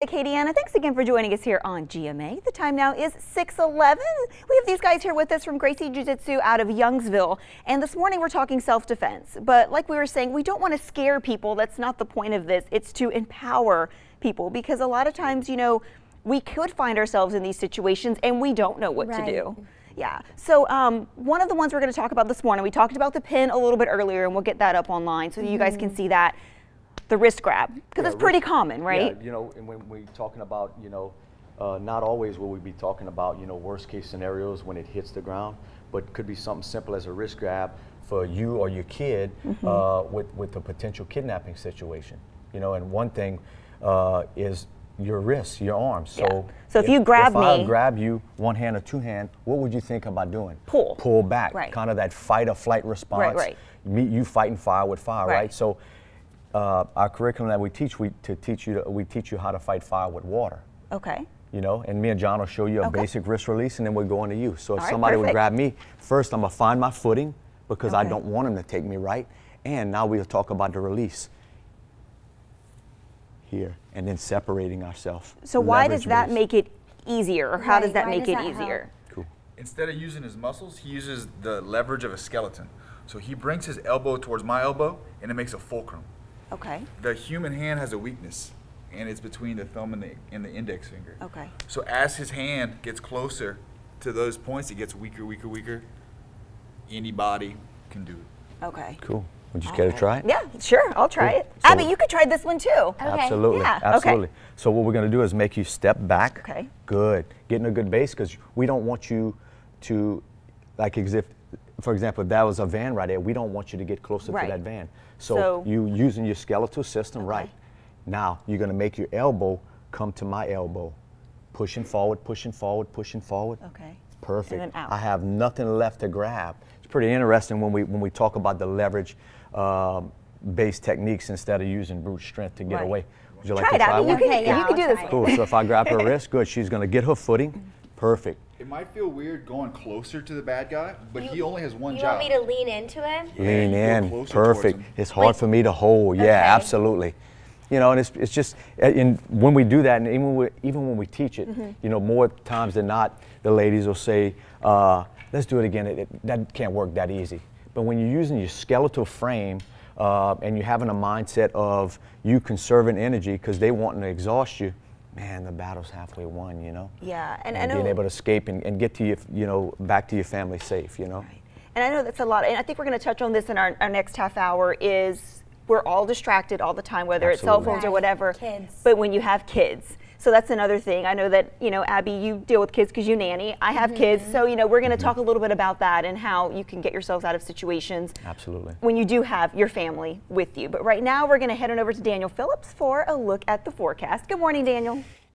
Katie Anna, thanks again for joining us here on GMA. The time now is 6:11. We have these guys here with us from Gracie Jujitsu out of Youngsville, and this morning we're talking self-defense. But like we were saying, we don't want to scare people. That's not the point of this. It's to empower people, because a lot of times, you know, we could find ourselves in these situations and we don't know what to do. Yeah. So one of the ones we're going to talk about this morning, we talked about the pin a little bit earlier, and we'll get that up online so that you guys can see that. The wrist grab, because it's pretty common, right? Yeah, you know, and when we're talking about, you know, not always will we be talking about, you know, worst case scenarios when it hits the ground, but could be something simple as a wrist grab for you or your kid with a potential kidnapping situation. You know, and one thing is your wrists, your arms. So, so if you grab me, if I grab you one hand or two hand, what would you think about doing? Pull. Pull back, kind of that fight or flight response. You fighting fire with fire, right? So our curriculum that we teach, we teach you how to fight fire with water. Okay. You know, and me and John will show you a basic wrist release, and then we'll go into you. So if somebody would grab me, first I'm gonna find my footing, because I don't want them to take me right. And now we'll talk about the release here, and then separating ourselves. So why does that make it easier, or how does that make it easier? Cool. Instead of using his muscles, he uses the leverage of a skeleton. So he brings his elbow towards my elbow, and it makes a fulcrum. Okay. The human hand has a weakness, and it's between the thumb and the index finger. Okay. So as his hand gets closer to those points, it gets weaker, weaker, weaker. Anybody can do it. Okay. Cool. Would you care to try it? Yeah, sure. I'll try it. So Abby, you could try this one too. Okay. Absolutely. Yeah. Absolutely. So what we're going to do is make you step back. Okay. Good. Getting a good base, because we don't want you to, like, as if, for example, if that was a van right there, we don't want you to get closer to that van. So you using your skeletal system, right. Now you're going to make your elbow come to my elbow. Pushing forward, pushing forward, pushing forward. Okay. Perfect. And then out. I have nothing left to grab. It's pretty interesting when we talk about the leverage based techniques instead of using brute strength to get away. Would you like to try one? You can do this. Cool. So if I grab her wrist, good. She's going to get her footing. Perfect. It might feel weird going closer to the bad guy, but he only has one job. You want me to lean into him? Lean in. Perfect. It's hard for me to hold. Yeah, absolutely. You know, and it's just, when we do that, and even when we teach it, you know, more times than not, the ladies will say, let's do it again. That can't work that easy. But when you're using your skeletal frame and you're having a mindset of you conserving energy because they want to exhaust you, man, the battle's halfway won, you know? Yeah. And being able to escape and get to you know, back to your family safe, you know? Right. And I know that's a lot, and I think we're going to touch on this in our next half hour, is we're all distracted all the time, whether it's cell phones or whatever. Kids. But when you have kids. So that's another thing. I know that, you know, Abby, you deal with kids because you nanny. I have kids. So, you know, we're going to talk a little bit about that and how you can get yourselves out of situations. Absolutely. When you do have your family with you. But right now, we're going to head on over to Daniel Phillips for a look at the forecast. Good morning, Daniel.